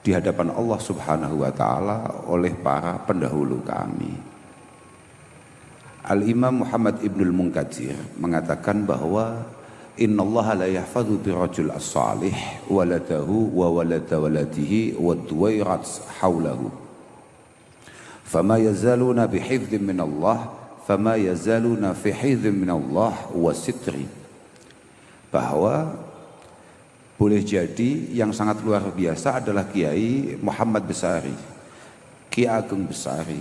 di hadapan Allah Subhanahu wa taala oleh para pendahulu kami. Al-Imam Muhammad Ibnul Munkatsir mengatakan bahwa innallaha la yahfadzu birrajul as-salih waladahu wa walada waladihi wa duwairat haulahu fama yazaluna bihifdzin min Allah fama yazaluna fi hifdzin min Allah wa sitri. Bahwa boleh jadi yang sangat luar biasa adalah Kiai Muhammad Besari, Ki Ageng Besari,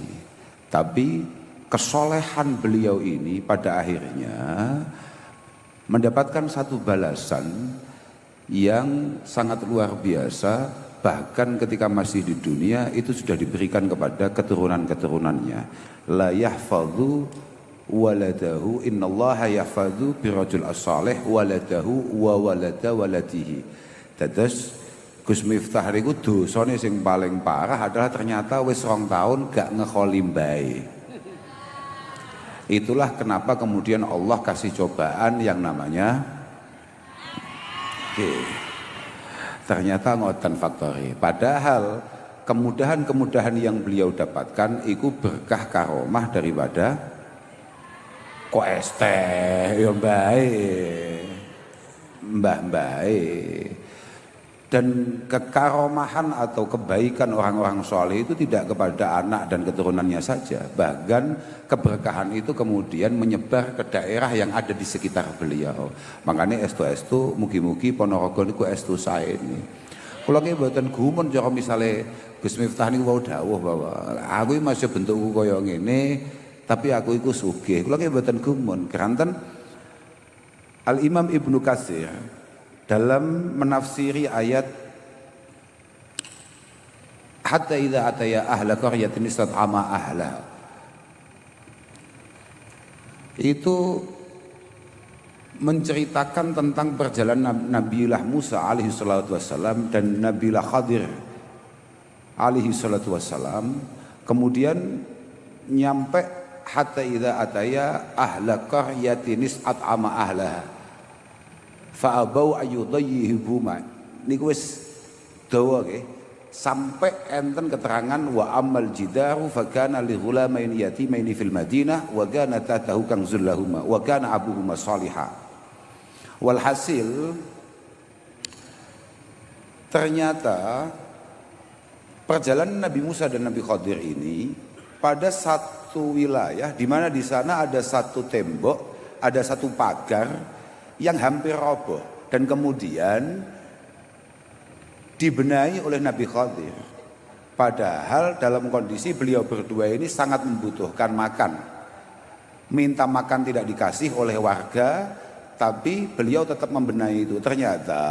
tapi kesolehan beliau ini pada akhirnya mendapatkan satu balasan yang sangat luar biasa, bahkan ketika masih di dunia itu sudah diberikan kepada keturunan-keturunannya. La yahfadzu waladahu innallaha yahfadzu birrajul as-salih waladahu wa walada waladihi. Dados Gus Miftah niku dosane sing paling parah adalah ternyata wis 2 tahun gak ngekholi mbae. Itulah kenapa kemudian Allah kasih cobaan yang namanya ternyata ngoten faktori. Padahal kemudahan-kemudahan yang beliau dapatkan itu berkah karomah daripada kok ya baik mbah-mbah. Dan kekaromahan atau kebaikan orang-orang soleh itu tidak kepada anak dan keturunannya saja, bahkan keberkahan itu kemudian menyebar ke daerah yang ada di sekitar beliau. Makanya estu mugi-mugi Ponorogo niku estu sae ini. Kula ki mboten gumun cara misale Gus Miftah niku wau dawuh bahwa aku masih bentukku kaya ngene tapi aku iku sugih. Kula ki mboten gumun. Keranten Al-Imam Ibnu Katsir dalam menafsiri ayat hatta idza ataya ahla qaryatin istat'ama ahla, itu menceritakan tentang perjalanan Nabiullah Musa alaihi salatu wassalam dan Nabiullah Khadir alaihi salatu wassalam, kemudian nyampe hatta idza ataya ahla qaryatin istat'ama ahlaha fa'abau ayyudayyihuhuma. Niku wis dawa nggih. Sampai enten keterangan wa amal jidaru fa kana li ghulamaini yatimaini fil Madinah wa kana tahtahu kanzul lahumā wa kana abuhuma shaliha. Walhasil ternyata perjalanan Nabi Musa dan Nabi Khadir ini pada satu wilayah di mana di sana ada satu tembok, ada satu pagar yang hampir roboh dan kemudian dibenahi oleh Nabi Khadir. Padahal dalam kondisi beliau berdua ini sangat membutuhkan makan. Minta makan tidak dikasih oleh warga, tapi beliau tetap membenahi itu. Ternyata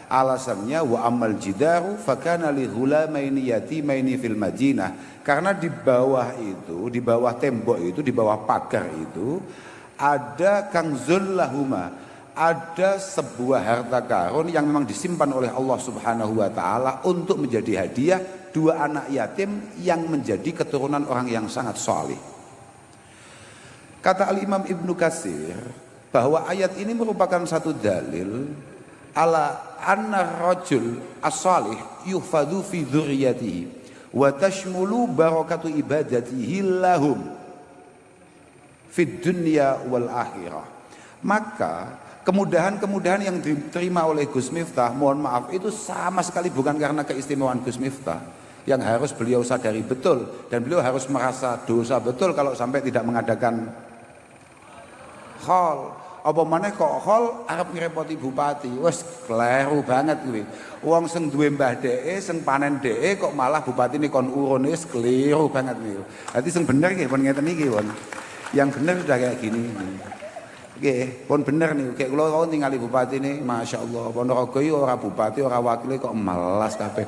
alasannya wa amal jidaru fakana li ghulamaini yatimaini fil Madinah. Karena di bawah itu, di bawah tembok itu, di bawah pagar itu ada kanzul lahuma, ada sebuah harta karun yang memang disimpan oleh Allah Subhanahu wa taala untuk menjadi hadiah 2 anak yatim yang menjadi keturunan orang yang sangat saleh. Kata Al-Imam Ibnu Katsir bahwa ayat ini merupakan satu dalil ala anna rajul as-salih yuhfadhu fi dzurriyyatihi wa tashmulu barakatu ibadatihi lahum fid dunya wal akhirah. Maka kemudahan-kemudahan yang diterima oleh Gus Miftah, mohon maaf, itu sama sekali bukan karena keistimewaan Gus Miftah yang harus beliau sadari betul, dan beliau harus merasa dosa betul kalau sampai tidak mengadakan khol. Apa maneh kok khol arep ngrepoti bupati, wes kleru banget kuwi. Wong sing duwe mbah dheke, sing panen dheke kok malah bupatine kon urun, wis keliru banget niku. Dadi sing bener nggih pun ngeten iki, pun. Yang bener sudah kayak gini. Nggih, pun bener nih. Kayak kula wau ningali bupati nih, masyaallah. Ponorogo iki ora bupati, ora wakile kok melas kabeh.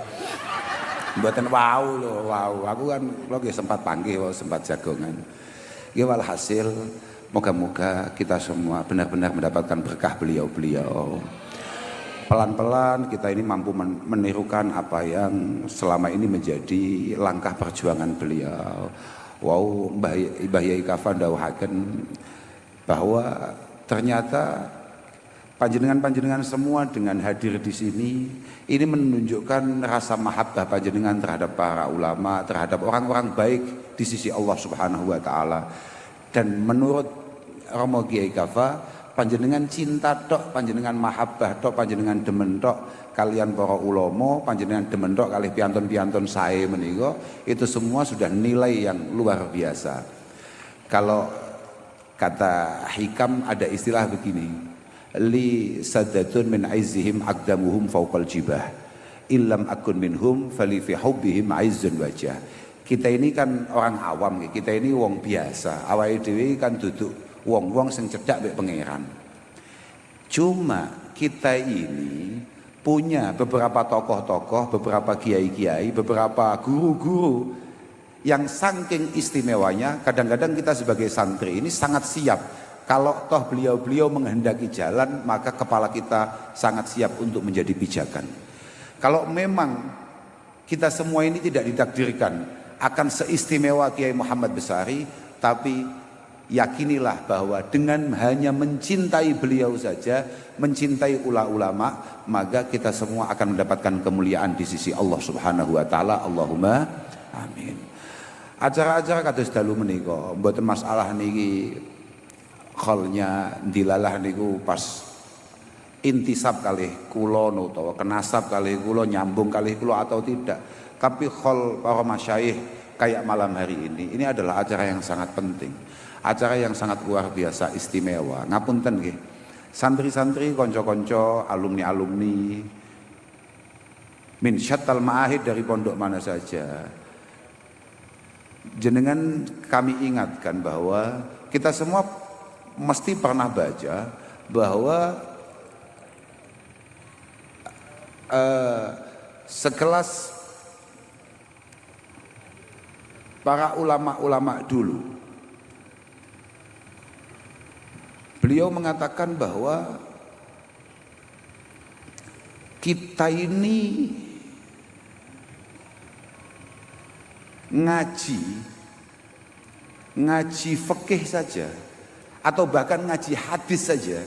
Mboten wau lho, wau. Aku kan kula nggih sempat panggih, sempat jagongan. Nggih walhasil moga-moga kita semua benar-benar mendapatkan berkah beliau-beliau. Pelan-pelan kita ini mampu menirukan apa yang selama ini menjadi langkah perjuangan beliau. Wau Mbah Yai Kafan dawuhaken bahwa ternyata Panjenengan-panjenengan semua dengan hadir di sini ini menunjukkan rasa mahabbah panjenengan terhadap para ulama, terhadap orang-orang baik di sisi Allah Subhanahu wa taala. Dan menurut Romo Kiai Kafa, panjenengan cinta tok, panjenengan mahabbah tok, panjenengan demen tok kalian para ulama, panjenengan demen tok kalih piantun-piantun sae menika, itu semua sudah nilai yang luar biasa. Kalau kata hikam ada istilah begini, li sadatun min aizihim aqdamuhum fawqal jibah illam akun minhum fali fi hubbihim aizzun wajah. Kita ini kan orang awam, kita ini wong biasa, awake dhewe kan duduk wong-wong sing cedhak mek pangeran. Cuma kita ini punya beberapa tokoh-tokoh, beberapa kiai-kiai, beberapa guru-guru yang saking istimewanya, kadang-kadang kita sebagai santri ini sangat siap. Kalau toh beliau-beliau menghendaki jalan, maka kepala kita sangat siap untuk menjadi pijakan. Kalau memang kita semua ini tidak ditakdirkan akan seistimewa Kiai Muhammad Besari, tapi yakinilah bahwa dengan hanya mencintai beliau saja, mencintai ulama, maka kita semua akan mendapatkan kemuliaan di sisi Allah Subhanahu wa taala. Allahumma amin. Acara-acara kados dalu menika mboten masalah niki kholnya dilalah niku pas intisab kalih kula utawa kenasab kalih kula, nyambung kalih kula atau tidak, tapi khol para masyayikh kayak malam hari ini adalah acara yang sangat penting, acara yang sangat luar biasa istimewa. Ngapunten nggih santri-santri, konco-konco, alumni-alumni min syattal ma'ahid dari pondok mana saja, jenengan kami ingatkan bahwa kita semua mesti pernah baca bahwa sekelas para ulama-ulama dulu, beliau mengatakan bahwa kita ini ngaji fikih saja atau bahkan ngaji hadis saja,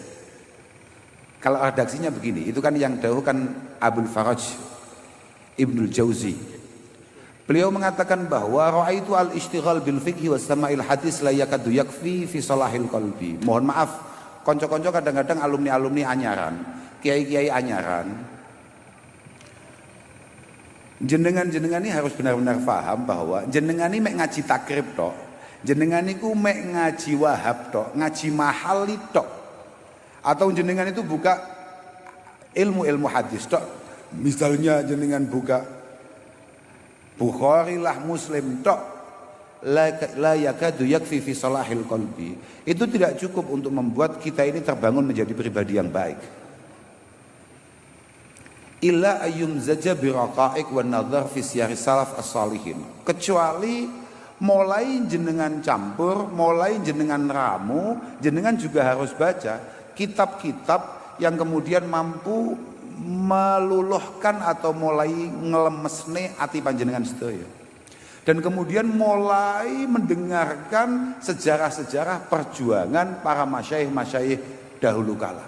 kalau redaksinya begini, itu kan yang dahulu kan Abul Faraj Ibnul Jauzi, beliau mengatakan bahwa ra'aitu al-ishtighal bil fiqhi was sama'il hadis la yakadu yakfi fi salahil qalbi. Mohon maaf konco-konco, kadang-kadang alumni-alumni anyaran, kiai-kiai anyaran, jenengan-jenengan ini harus benar-benar paham bahwa jenengan ini mek ngaji takrib tok, jenengan niku mek ngaji wahab tok, ngaji mahal tok, atau jenengan itu buka ilmu-ilmu hadis tok, misalnya jenengan buka Bukhari lah, Muslim tok, la yakadu yakfi fi salahil qalbi, itu tidak cukup untuk membuat kita ini terbangun menjadi pribadi yang baik. Illa ayyum zaja biraqa'iq wan nadhar fi siyari salaf as-salihin, kecuali mulai jenengan campur, mulai jenengan ramu, jenengan juga harus baca kitab-kitab yang kemudian mampu meluluhkan atau mulai ngelemesne ati panjenengan sedaya, dan kemudian mulai mendengarkan sejarah-sejarah perjuangan para masyayikh dahulu kala.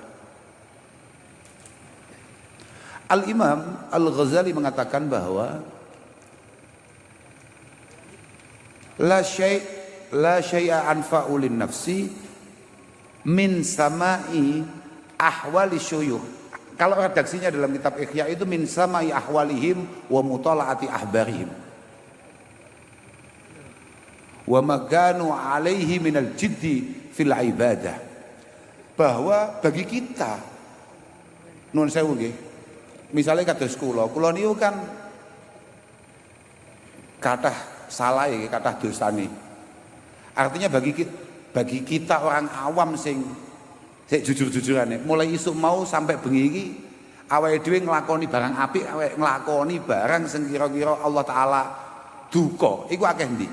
Al-Imam Al-Ghazali mengatakan bahwa la syai'a anfa'u lin nafsi min sama'i ahwali syuyukh. Kalau redaksinya dalam kitab Ihya itu min sama'i ahwalihim wa mutala'ati ahbarihim wa maganu alaihi minal jiddi fil ibadah, bahwa bagi kita nun sewu nggih, misalnya kados kula niku kan kathah salah ya, kathah dosane. Artinya bagi kita orang awam sing jujur-jujurane, mulai isuk mau sampai bengi iki awake dhewe nglakoni barang apik, awake nglakoni barang sing kira-kira Allah taala duka, iku akeh ndi?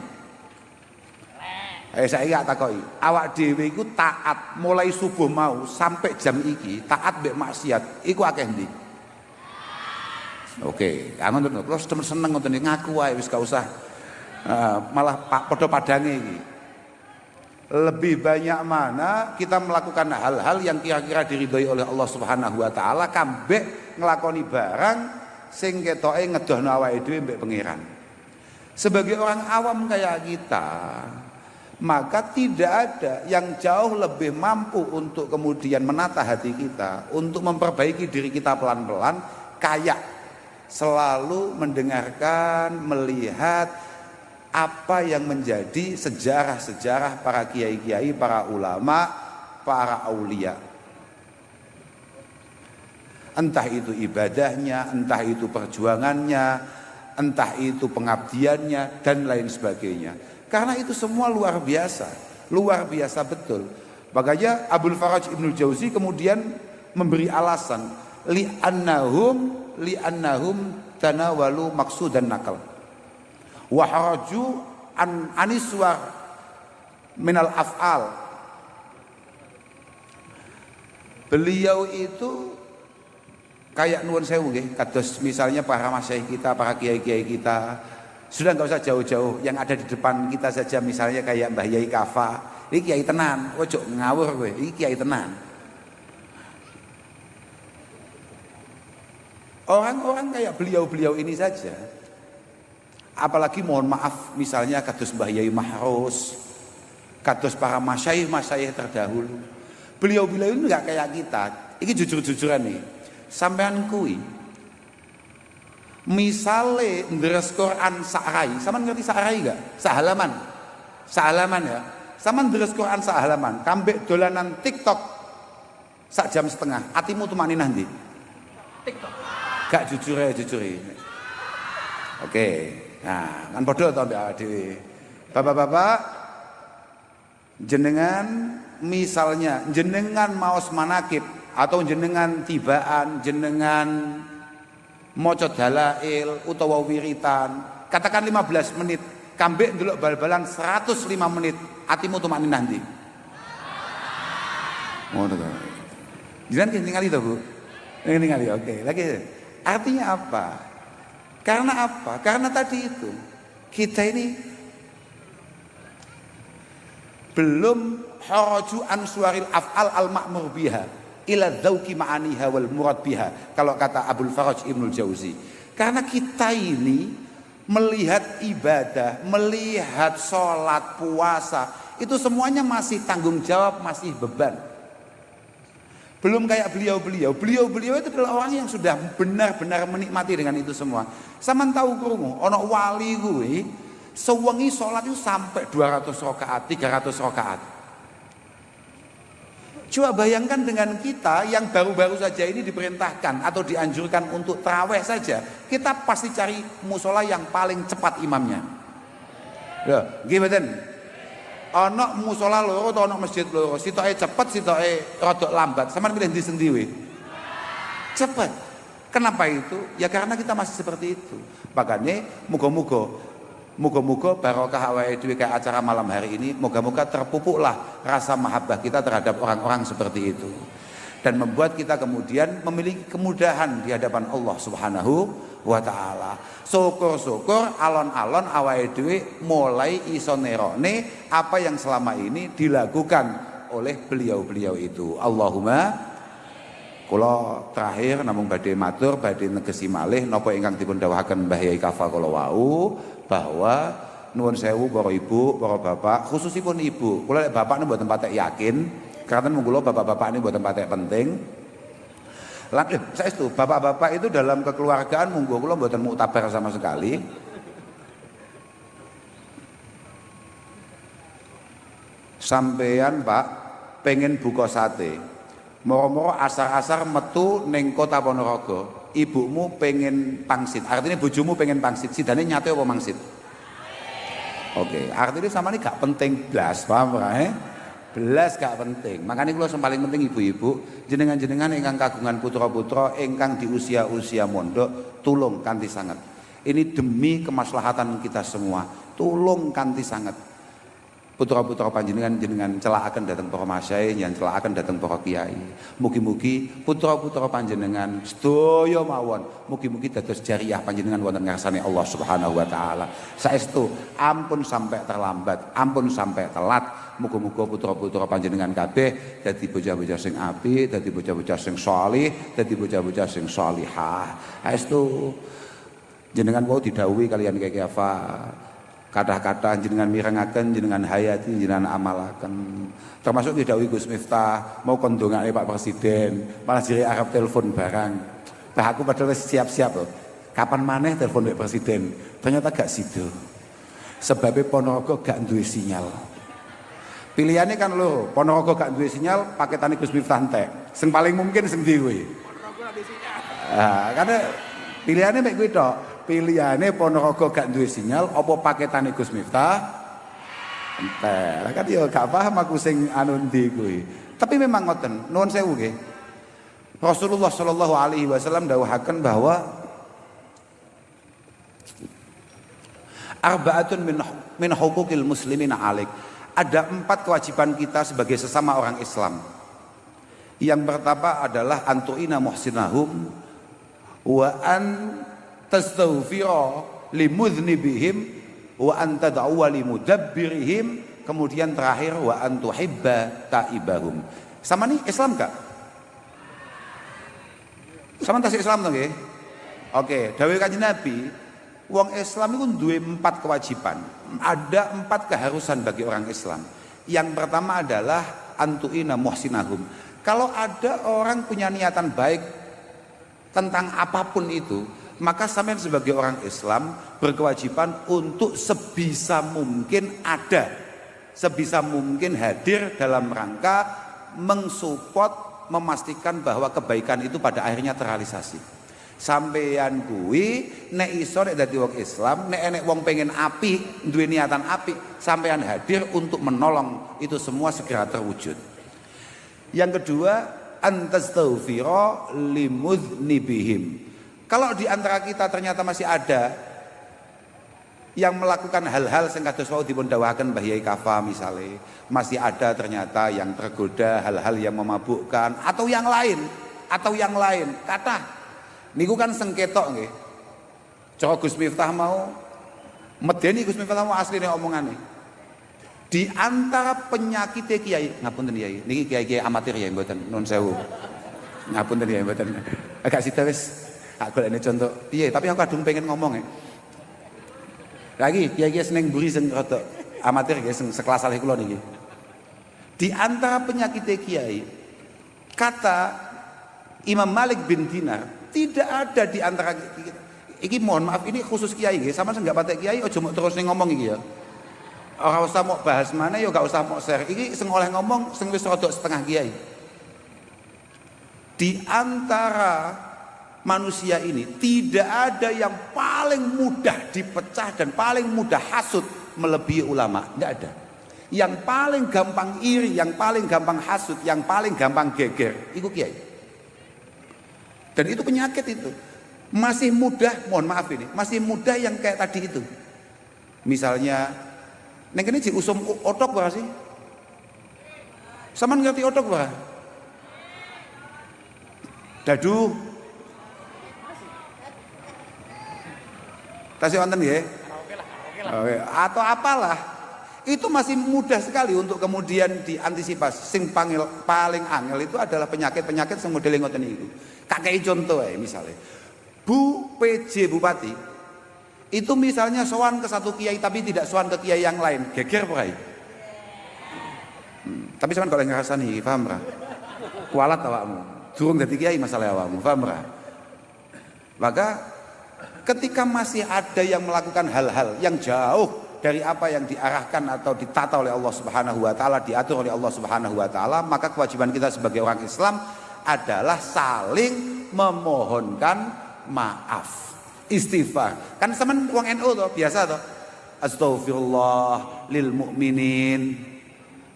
Saiki tak takoki, awak dhewe iku taat mulai subuh mau sampai jam iki, taat mbek maksiat, iku akeh ndi? Oke, ngoten lho, kula seneng ngoten iki, ngaku wae wis gak usah malah padha padange iki. Lebih banyak mana kita melakukan hal-hal yang kira-kira diridhoi oleh Allah Subhanahu wa taala kambek nglakoni barang sing ketoke ngedohno awake dhewe mbek pangeran. Sebagai orang awam kayak kita, maka tidak ada yang jauh lebih mampu untuk kemudian menata hati kita, untuk memperbaiki diri kita pelan-pelan, kayak selalu mendengarkan, melihat apa yang menjadi sejarah-sejarah para kiai-kiai, para ulama, para aulia. Entah itu ibadahnya, entah itu perjuangannya, entah itu pengabdiannya, dan lain sebagainya. Karena itu semua luar biasa betul. Makanya Abul Faraj Ibnul Jauzi kemudian memberi alasan li'annahum tanawalu maqsudan nakal wa haraju aniswar minal af'al. Beliau itu kayak nuwun sewu nggih, kados misalnya para masyayikh kita, para kiai-kiai kita. Sudah enggak usah jauh-jauh, yang ada di depan kita saja, misalnya kayak Mbah Yai Kafa. Ini kiai tenan, ojo ngawur kowe, ini kiai tenan. Orang-orang kayak beliau-beliau ini saja. Apalagi mohon maaf misalnya kados Mbah Yai Mahrus, kados para masyayikh terdahulu. Beliau-beliau ini enggak kayak kita. Ini jujur-jujuran nih. Sampean kui misale ndres Quran sa'rai, sampean ngerti sa'rai enggak? Sahalaman ya. Sampean ndres Quran sahalaman, kambek dolanan TikTok sak jam setengah, atimu tumaninah ndi? TikTok. Gak jujur ya. Oke. Nah, kan padha to mbak dhewe. Bapak-bapak, jenengan misalnya jenengan maos manakib atau jenengan tibaan, jenengan maca dalail utawa wiritan, katakan 15 menit, kambek ndelok bal-balan 105 menit, atimu tumaninah ndi? Ngono to. Jenengan ningali to, Bu? Ningali, oke. Lagi artinya apa? Karena apa? Karena tadi itu kita ini belum haraju ansuaril af'al al-ma'mur biha ila dzauqi ma'aniha wal murad biha, kalau kata Abul Faraj Ibnul Jauzi. Karena kita ini melihat ibadah, melihat sholat, puasa, itu semuanya masih tanggung jawab, masih beban. Belum kayak beliau-beliau itu adalah orang yang sudah benar-benar menikmati dengan itu semua. Sampeyan tahu krungu ana wali kuwi sewengi salat itu sampai 200 rakaat, 300 rakaat. Coba bayangkan dengan kita yang baru-baru saja ini diperintahkan atau dianjurkan untuk tarawih saja, kita pasti cari musola yang paling cepat imamnya. Ya, nggih mboten? Ana musola loro atau ana masjid loro, sitoke cepet, sitoke rada lambat. Sampeyan pilih ndi sendiri? Cepet. Kenapa itu? Ya karena kita masih seperti itu. Makanya muga-muga barokah awake dhewe kayak acara malam hari ini, moga-moga terpupuklah rasa mahabbah kita terhadap orang-orang seperti itu. Dan membuat kita kemudian memiliki kemudahan di hadapan Allah Subhanahu wa taala. Syukur-syukur alon-alon awake dhewe mulai iso nerone apa yang selama ini dilakukan oleh beliau-beliau itu. Allahumma, kula terakhir namung badhe matur, badhe negesi malih napa ingkang dipun dawuhaken Mbah Yai Kafa kula wau, bahwa nuwun sewu para ibu, para bapak, khususipun ibu. Kula lek bapak niku mboten patek yakin, karena menggulo bapak-bapak ini mboten patek penting. Saestu bapak-bapak itu dalam kekeluargaan munggo kula mboten muktabar sama sekali. Sampean Pak pengen buka sate, moro-moro asar-asar metu ning Kota Ponorogo, ibumu pengen pangsit, artinya bojomu pengen pangsit, sidane nyate apa mangsit? Oke, artinya sama ini gak penting blas, paham ora? Belas gak penting. Makanya kula sing paling penting ibu-ibu, jenengan-jenengan ingkang kagungan putra-putra ingkang di usia-usia mondok, tulung kanthi sanget. Ini demi kemaslahatan kita semua. Tulung kanthi sanget. putra-putra panjenengan jenengan celakaken dhateng para masyayikh, yang celakaken dhateng para kiai. Mugi-mugi putra-putra panjenengan sedaya mawon mugi-mugi dados jariah panjenengan wonten ngarsane Allah Subhanahu wa taala. Saestu ampun sampai terlambat, ampun sampai telat. Muga-muga putra-putra panjenengan kabeh dadi bocah-bocah sing apik, dadi bocah-bocah sing shalih, dadi bocah-bocah sing shalihah. Saestu jenengan wau didhawuhi kalian Kyai Hafa. Kata-kata jenengan mirengaken, jenengan hayati, jenengan amalaken. Termasuk didhawuhi Gus Miftah, mau kon ndongake Pak Presiden, malah jere arep telepon barang. Lah aku padahal siap-siap loh. Kapan maneh telepon Pak Presiden? Ternyata gak sido. Sebabnya Ponorogo gak duwe sinyal. Pilihannya kan lho, Ponorogo gak duwe sinyal, paketane Gus Miftah entek. Sing paling mungkin sing ndi kuwi? Ponorogo gak duwe sinyal. Karena pilihannya mek kuwi tok. Pilihane Ponorogo gak duwe sinyal apa paketane Gus Miftah entek. Kan ya gak paham aku sing anu ndi kuwi. Tapi memang ngoten, nuwun sewu nggih. Rasulullah sallallahu alaihi wasallam dawuhaken bahwa arba'atun min huquqil muslimina alaik. Ada 4 kewajiban kita sebagai sesama orang Islam. Yang pertama adalah antu'ina muhsinahum wa an tastaghfira limudznibihim wa anta da'wa limudabbirihim, kemudian terakhir wa antuhibba taibahum. Sama nih Islam gak? Sama tas Islam to nggih? Oke, dawuh Kanjeng Nabi, wong Islam itu duwe 4 kewajiban. Ada 4 keharusan bagi orang Islam. Yang pertama adalah antu'ina muhsinahum. Kalau ada orang punya niatan baik tentang apapun itu, maka sampean sebagai orang Islam berkewajiban untuk sebisa mungkin ada, sebisa mungkin hadir dalam rangka mensupport, memastikan bahwa kebaikan itu pada akhirnya terrealisasi. Sampeyan kuwi nek iso nek dadi wong Islam, nek enek wong pengen apik, duwe niatan apik, sampeyan hadir untuk menolong itu semua segera terwujud. Yang kedua, antastaghfira limudznibihim. Kalau di antara kita ternyata masih ada yang melakukan hal-hal sing kados wau dipun dawuhaken Mbah Yai Kafa misalnya, masih ada ternyata yang tergoda hal-hal yang memabukkan atau yang lain, kata niku kan sengketok nggih. Cara Gus Miftah mau medeni Gus Miftah mau asline omongane. Di antara penyakit kiai, ngapunten Yai, niki kiai-kiai amatir ya mboten nun sewu. Ngapunten ya mboten. Agak sida wis. Aku ini contoh, piye? Tapi aku kadung pengen ngomong ya. Lagi, kiai-kiai seneng buri sing rada amatir guys, sekelas saleh kula niki. Di antara penyakit kiai, kata Imam Malik bin Dinar, tidak ada di antara kita. Iki mohon maaf, ini khusus kiai guys. Sama enggak patek kiai, ojo mau terus ngomong iki ya. Ora usah mau bahas mana ya, gak usah mau share. Iki sing oleh ngomong, sing wis rada setengah kiai. Di antara manusia ini tidak ada yang paling mudah dipecah dan paling mudah hasud melebihi ulama, tidak ada. Yang paling gampang iri, yang paling gampang hasud, yang paling gampang geger, itu kiai. Dan itu penyakit itu. Masih mudah, mohon maaf ini, masih mudah yang kayak tadi itu. Misalnya, neng ini diusum otok berapa sih? Sama ngerti otok berapa? Dadu. Tasih wonten nggih? Oke. Atau apalah. Itu masih mudah sekali untuk kemudian diantisipasi. Sing paling angel itu adalah penyakit-penyakit sing modele ngoten niku. Kakek contoh ya misalnya. Bu PJ Bupati itu misalnya sowan ke satu kiai tapi tidak sowan ke kiai yang lain. Geger apa Tapi sampean kok ngrasani, paham ra? Kualat awakmu. Durung dadi kiai masalah awakmu, paham ra? Maka ketika masih ada yang melakukan hal-hal yang jauh dari apa yang diarahkan atau ditata oleh Allah Subhanahu wa taala, diatur oleh Allah Subhanahu wa taala, maka kewajiban kita sebagai orang Islam adalah saling memohonkan maaf. Istighfar. Kan sampean wong NU to, biasa to. Astaghfirullah lil mu'minin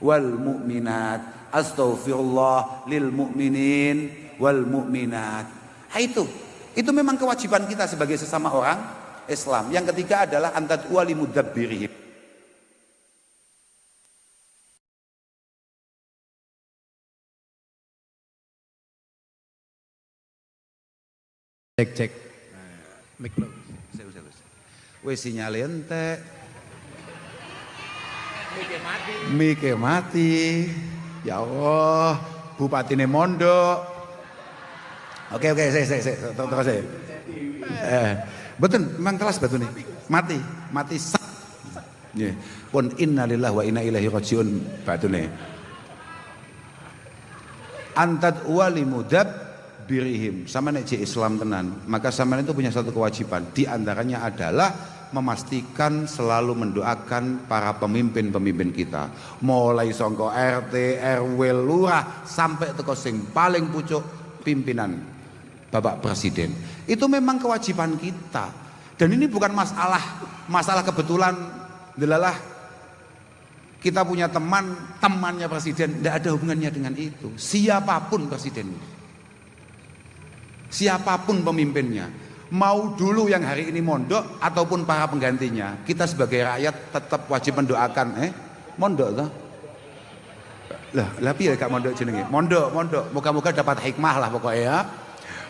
wal mu'minat. Astaghfirullah lil mu'minin wal mu'minat. Itu memang kewajiban kita sebagai sesama orang Islam. Yang ketiga adalah antad'u limudabbirihim. Cek. Mic lo. Wis sinyal entek. Mike mati. Ya Allah, bupatine mondok. Oke, saya terus saya. Betul, memang kelas batu nih. Mati sak. Nggih. Pun innalillahi wa inna ilaihi rajiun batune. Antad wali mudab birihim. Sama nek Islam tenan, maka sampean itu punya satu kewajiban. Di antaranya adalah memastikan selalu mendoakan para pemimpin-pemimpin kita. Mulai sangka RT, RW, lurah sampai teko sing paling pucuk pimpinan Bapak Presiden. Itu memang kewajiban kita. Dan ini bukan masalah kebetulan delalah kita punya temannya presiden, tidak ada hubungannya dengan itu. Siapapun presiden, siapapun pemimpinnya, mau dulu yang hari ini mondok ataupun para penggantinya, kita sebagai rakyat tetap wajib mendoakan. Mondok toh? Lah piye gak mondok jenenge? Mondok. Moga-moga dapat hikmah lah pokoknya ya.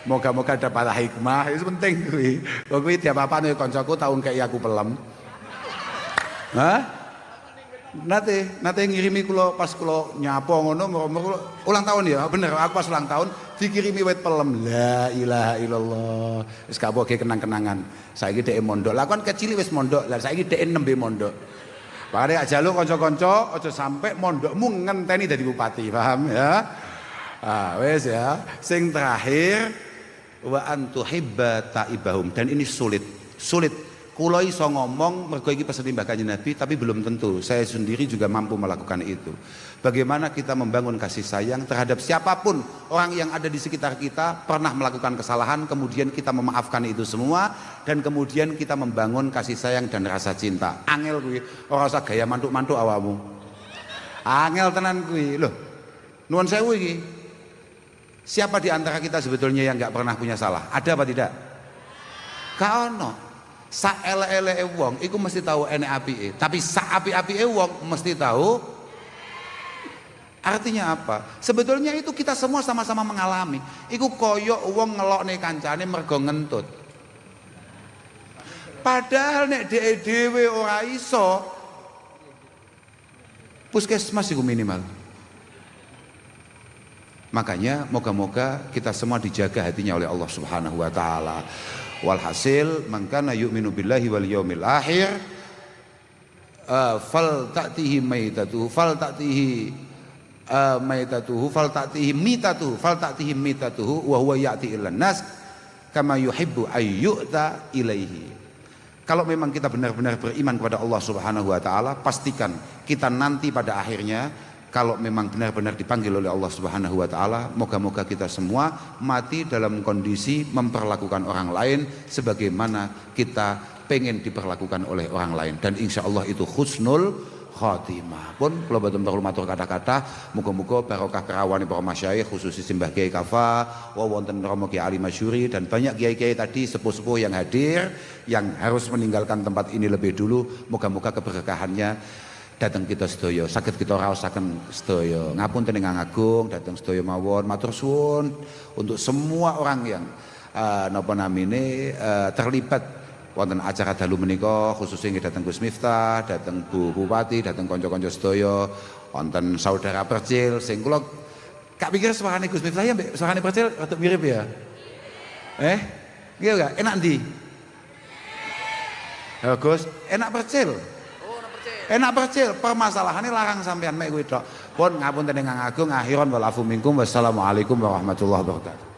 Moga-moga dapat hikmah, itu penting kuwi. Kuwi tiap apa nih koncoku tahun kayak aku pelem. Hah? Nate ngirimi kula pas kula nyapa ngono ulang tahun ya, bener aku pas ulang tahun dikirimi wit pelem. La ilaha illallah. Wis gak apa kenang-kenangan. Saiki dhek mondok. Lah kon kecil wis mondok. Lah saiki dhek nembe mondok. Makane aja lu kanca-kanca aja sampe mondokmu ngenteni dadi bupati, paham ya? Wes ya. Sing terakhir wa antuhibba taibahum, dan ini sulit. Kula iso ngomong mergo iki pesan Kanjeng Nabi, tapi belum tentu saya sendiri juga mampu melakukan itu. Bagaimana kita membangun kasih sayang terhadap siapapun orang yang ada di sekitar kita pernah melakukan kesalahan, kemudian kita memaafkan itu semua, dan kemudian kita membangun kasih sayang dan rasa cinta. Angel kuwi, ora usah gaya mantuk-mantuk awakmu. Angel tenan kuwi. Loh, nuwun sewu iki. Siapa di antara kita sebetulnya yang enggak pernah punya salah? Ada apa tidak? Gak ono. Sak ele-ele wong iku mesti tahu enek apike, tapi sak api-apike wong mesti tahu. Artinya apa? Sebetulnya itu kita semua sama-sama mengalami. Iku koyok wong ngelokne kancane mergo ngentut. Padahal nek dhewe ora iso, puskesmas iku minimal. Makanya moga-moga kita semua dijaga hatinya oleh Allah Subhanahu wa taala. Walhasil man kana yu'minu billahi wal yaumil akhir fal ta'tihi maitatuhu fal ta'tihi mitatuhu wa huwa ya'ti ilan nas kama yuhibbu ayyu'ta ilaihi. Kalau memang kita benar-benar beriman kepada Allah Subhanahu wa taala, pastikan kita nanti pada akhirnya kalau memang benar-benar dipanggil oleh Allah Subhanahu wa taala, moga-moga kita semua mati dalam kondisi memperlakukan orang lain sebagaimana kita pengen diperlakukan oleh orang lain, dan insya Allah itu husnul khotimah. Pun kula boten perlu matur kata-kata, muga-muga barokah kerawane para masyayikh khususnya Simbah Kiai Kafa, wonten Romo Kiai Ali Masyuri, dan banyak kiai-kiai tadi sepuh-sepuh yang hadir yang harus meninggalkan tempat ini lebih dulu. Moga-moga keberkahannya datang kita sedaya, saged kita raosaken sedaya. Ngapunten ingkang agung, datang sedaya mawon, matur suwun untuk semua orang yang terlibat wonten acara dalu menika, khususnya datang Gus Miftah, datang Bu Bupati, datang kanca-kanca sedaya, wonten saudara Percil sing kula gak pikir suarane Gus Miftah ya mbek suarane Percil rada mirip ya. Nggih gak? Enak ndi? Gus, enak Percil. Enak Percil, permasalahannya larang sampean mek kuwi tok. Pun ngapunten ingkang agung, akhiron wal afu minkum. Wassalamualaikum warahmatullahi wabarakatuh.